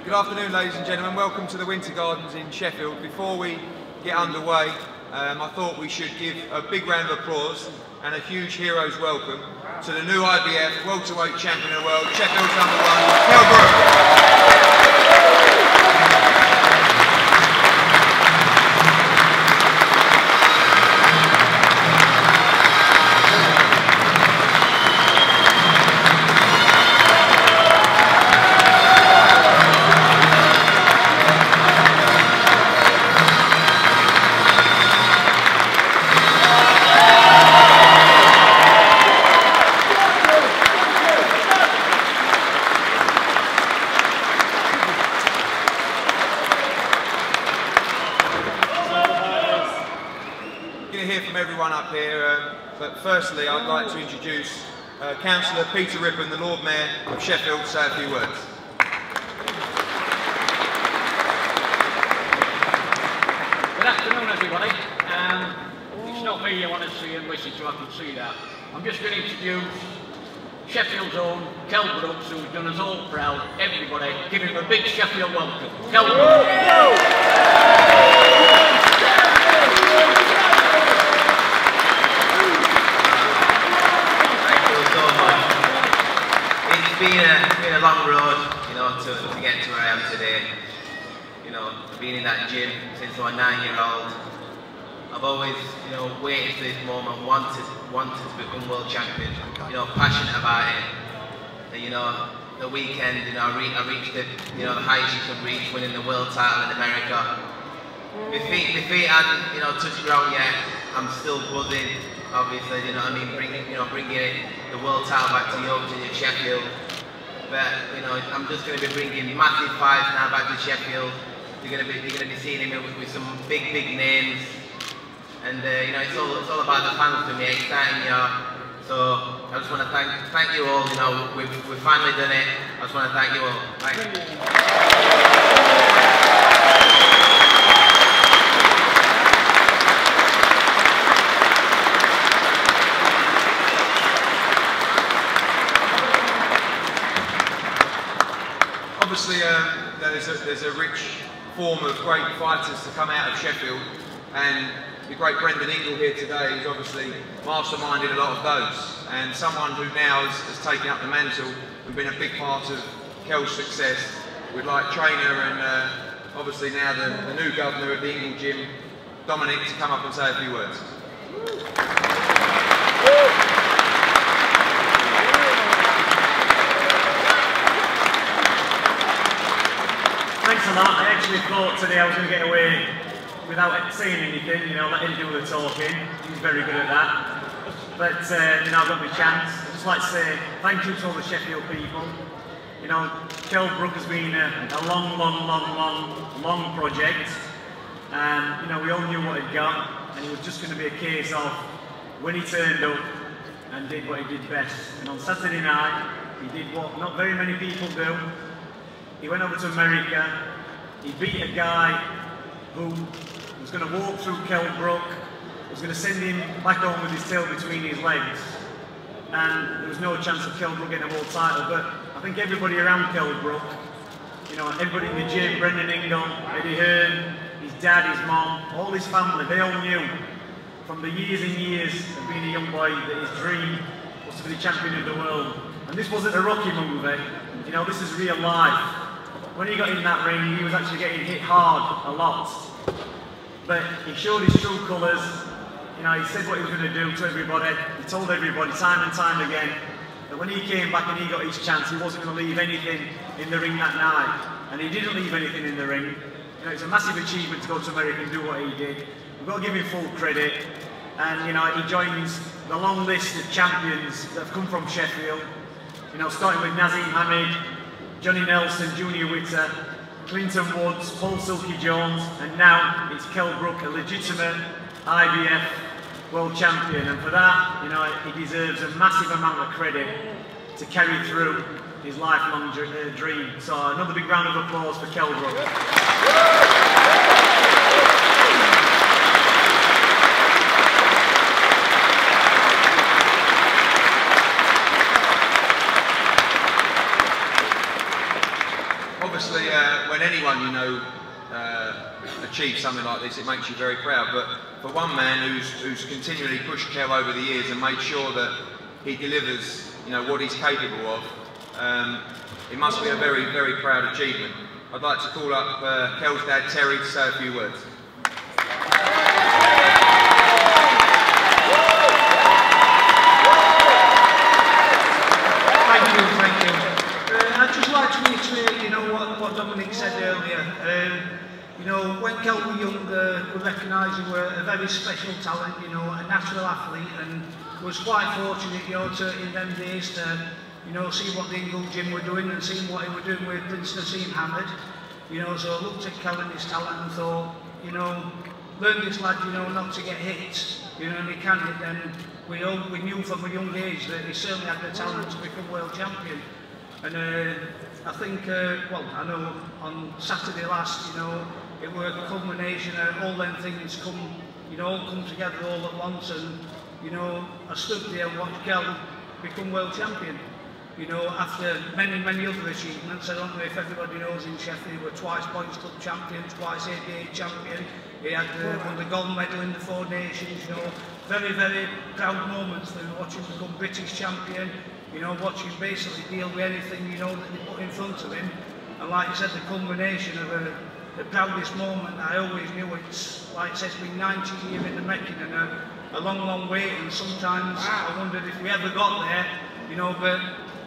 Good afternoon, ladies and gentlemen. Welcome to the Winter Gardens in Sheffield. Before we get underway, I thought we should give a big round of applause and a huge hero's welcome to the new IBF welterweight champion of the world, Sheffield's #1, Kell Brook. Everyone up here, but firstly I'd like to introduce Councillor Peter Rippon, the Lord Mayor of Sheffield, to say a few words. Good afternoon, everybody. It's not me you want to see and listen to, I can see that. I'm just going to introduce Sheffield's own Kell Brook, who's done us all proud. Everybody, give him a big Sheffield welcome. Kell Brook. It's been a long road, you know, to get to where I am today. You know, being in that gym since I was a 9-year-old. I've always, you know, waited for this moment, wanted to become world champion. You know, passionate about it. And, you know, the weekend, you know, I reached the, you know, the highest you could reach, winning the world title in America. My feet hadn't, you know, touched ground yet. I'm still buzzing, obviously. You know what I mean? Bringing the world title back to Yorkshire and Sheffield. But you know, I'm just going to be bringing massive fights now back to Sheffield. You're going to be seeing him with some big names, and you know, it's all about the fans for me, exciting year. So I just want to thank you all. You know, we've finally done it. I just want to thank you all. Thank you. Obviously, there's a rich form of great fighters to come out of Sheffield, and the great Brendan Ingle here today has obviously masterminded a lot of those, and someone who now has taken up the mantle and been a big part of Kell's success with like trainer and obviously now the new governor of the Ingle gym, Dominic, to come up and say a few words. Thanks a lot. I actually thought today I was going to get away without saying anything, you know, let him do the talking. He's very good at that. But, you know, I've got my chance. I'd just like to say thank you to all the Sheffield people. You know, Kell Brook has been a long project. And, you know, we all knew what he'd got, and it was just going to be a case of when he turned up and did what he did best. And on Saturday night, he did what not very many people do. He went over to America, he beat a guy who was going to walk through Kell Brook, was going to send him back home with his tail between his legs, and there was no chance of Kell Brook getting a world title. But I think everybody around Kell Brook, you know, everybody in the gym, Brendan Ingle, Eddie Hearn, his dad, his mom, all his family, they all knew from the years and years of being a young boy that his dream was to be the champion of the world. And this wasn't a Rocky movie, you know, this is real life. When he got in that ring, he was actually getting hit hard a lot. But he showed his true colours. You know, he said what he was going to do to everybody. He told everybody time and time again that when he came back and he got his chance, he wasn't going to leave anything in the ring that night. And he didn't leave anything in the ring. You know, it's a massive achievement to go to America and do what he did. We've got to give him full credit. And, you know, he joins the long list of champions that have come from Sheffield. You know, starting with Nazim Hamid, Johnny Nelson, Junior Witter, Clinton Woods, Paul Silky Jones, and now it's Kell Brook, a legitimate IBF world champion. And for that, you know, he deserves a massive amount of credit to carry through his lifelong dream. So another big round of applause for Kell Brook. obviously, when anyone you know achieves something like this, it makes you very proud. But for one man who's continually pushed Kell over the years and made sure that he delivers, you know, what he's capable of, it must be a very, very proud achievement. I'd like to call up Kell's dad, Terry, to say a few words. Thank you. I'd just like to reiterate, you know, what Dominic said earlier. You know, when Kell was young, we recognised he was a very special talent, you know, a natural athlete, and was quite fortunate, you know, in them days to, you know, see what the Ingle Gym were doing and seeing what he were doing with Prince Nassim Hamad. You know, so I looked at Kell and his talent and thought, you know, learn this lad, you know, not to get hit, you know, and he can hit them. We knew from a young age that he certainly had the talent to become world champion. And I think, well, I know on Saturday last, you know, it was a culmination of all them things you know, all come together all at once, and, you know, I stood there and watched Kell become world champion. You know, after many, many other achievements. I don't know if everybody knows in Sheffield, he was twice Points Club champion, twice ABA champion. He had won the gold medal in the Four Nations, you know. Very, very proud moments for watching him become British champion, you know, watching him basically deal with anything, you know, that they put in front of him. And like I said, the culmination of the proudest moment, I always knew it's, like I said, it's been 90 years in the making and a long, long wait, and sometimes I wondered if we ever got there, you know, but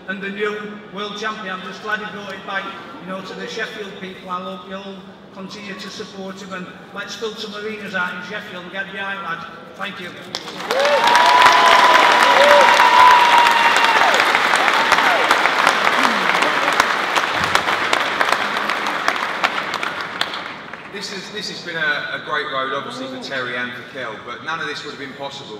and the new world champion, I'm just glad he brought it back, you know, to the Sheffield people. I hope you'll continue to support him, and let's fill some arenas out in Sheffield and get behind, lad. Thank you. This has been a great road, obviously, for Terry and for Kell, but none of this would have been possible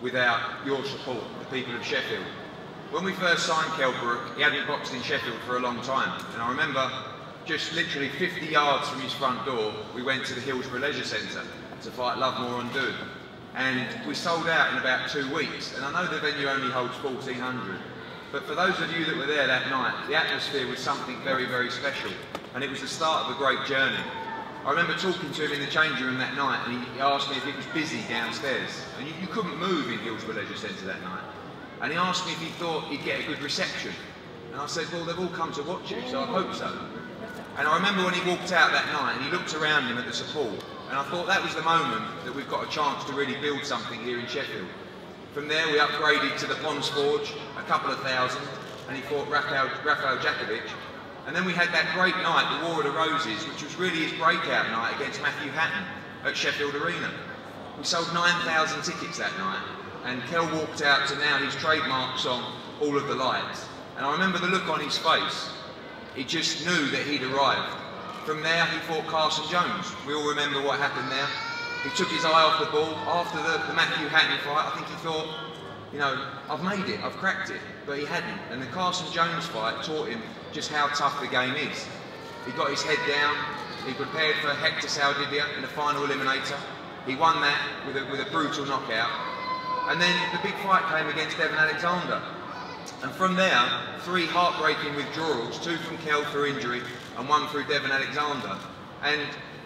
without your support, the people of Sheffield. When we first signed Kell Brook, he hadn't boxed in Sheffield for a long time, and I remember just literally 50 yards from his front door, we went to the Hillsborough Leisure Centre to fight Lovemore and Do, and we sold out in about 2 weeks. And I know the venue only holds 1,400, but for those of you that were there that night, the atmosphere was something very, very special, and it was the start of a great journey. I remember talking to him in the changing room that night, and he asked me if it was busy downstairs, and you couldn't move in Hillsborough Leisure Centre that night. And he asked me if he thought he'd get a good reception. And I said, well, they've all come to watch you, so I hope so. And I remember when he walked out that night and he looked around him at the support, and I thought that was the moment that we've got a chance to really build something here in Sheffield. From there we upgraded to the Ponds Forge, a couple of thousand, and he fought Rafael Jakovic. And then we had that great night, the War of the Roses, which was really his breakout night against Matthew Hatton at Sheffield Arena. We sold 9,000 tickets that night, and Kell walked out to now his trademark song, All of the Lights. And I remember the look on his face. He just knew that he'd arrived. From there, he fought Carson Jones. We all remember what happened there. He took his eye off the ball. After the Matthew Hatton fight, I think he thought, you know, I've made it, I've cracked it. But he hadn't. And the Carson Jones fight taught him just how tough the game is. He got his head down. He prepared for Hector Saldivia in the final eliminator. He won that with a brutal knockout. And then the big fight came against Devon Alexander. And from there, 3 heartbreaking withdrawals, 2 from Kell through injury and 1 through Devon Alexander. And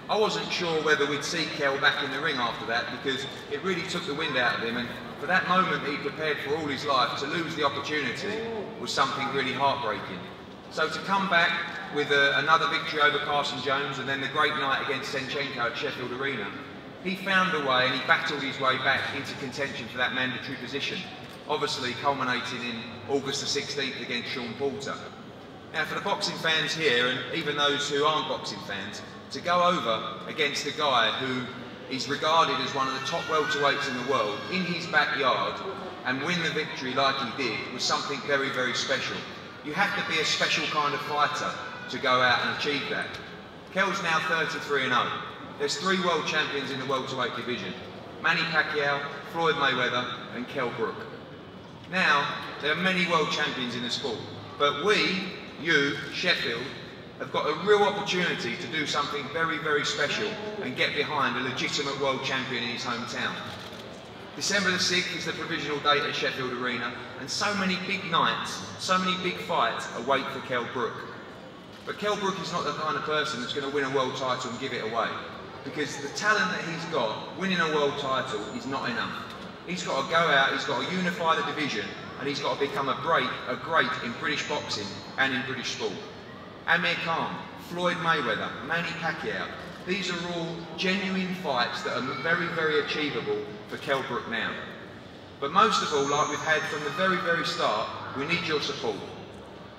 I wasn't sure whether we'd see Kell back in the ring after that, because it really took the wind out of him. And for that moment he prepared for all his life, to lose the opportunity was something really heartbreaking. So to come back with another victory over Carson Jones, and then the great night against Senchenko at Sheffield Arena, he found a way and he battled his way back into contention for that mandatory position, obviously culminating in August the 16th against Sean Porter. Now for the boxing fans here, and even those who aren't boxing fans, to go over against a guy who is regarded as one of the top welterweights in the world in his backyard and win the victory like he did was something very, very special. You have to be a special kind of fighter to go out and achieve that. Kell's now 33-0. There's 3 world champions in the welterweight division: Manny Pacquiao, Floyd Mayweather and Kell Brook. Now, there are many world champions in the sport, but we, you, Sheffield, have got a real opportunity to do something very, very special and get behind a legitimate world champion in his hometown. December the 6th is the provisional date at Sheffield Arena, and so many big nights, so many big fights await for Kell Brook. But Kell Brook is not the kind of person that's going to win a world title and give it away. Because the talent that he's got, winning a world title is not enough. He's got to go out, he's got to unify the division, and he's got to become a great in British boxing and in British sport. Amir Khan, Floyd Mayweather, Manny Pacquiao, these are all genuine fights that are very, very achievable for Kell Brook now. But most of all, like we've had from the very, very start, we need your support.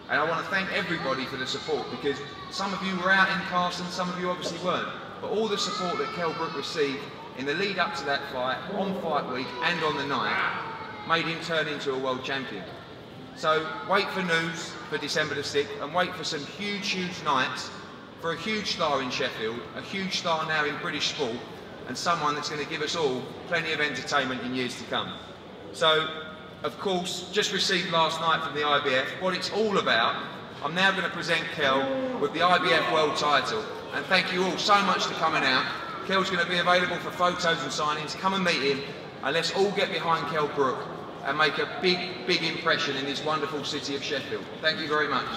And I want to thank everybody for the support, because some of you were out in Carson, some of you obviously weren't. But all the support that Kell Brook received in the lead up to that fight, on fight week and on the night, made him turn into a world champion. So wait for news for December the 6th, and wait for some huge, huge nights for a huge star in Sheffield, a huge star now in British sport, and someone that's going to give us all plenty of entertainment in years to come. So, of course, just received last night from the IBF what it's all about. I'm now going to present Kell with the IBF world title, and thank you all so much for coming out. Kell's going to be available for photos and signings. Come and meet him, and let's all get behind Kell Brook and make a big, big impression in this wonderful city of Sheffield. Thank you very much.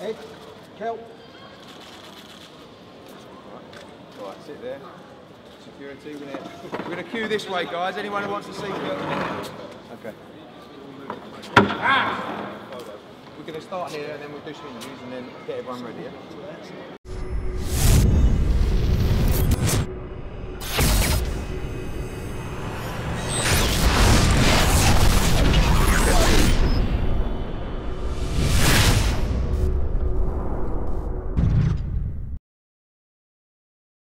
Ed, Kell. Right, sit there. Security, we're going to queue this way, guys. Anyone who wants to see Kell? Okay. We're going to start here and then we'll do some interviews and then get everyone ready. Yeah?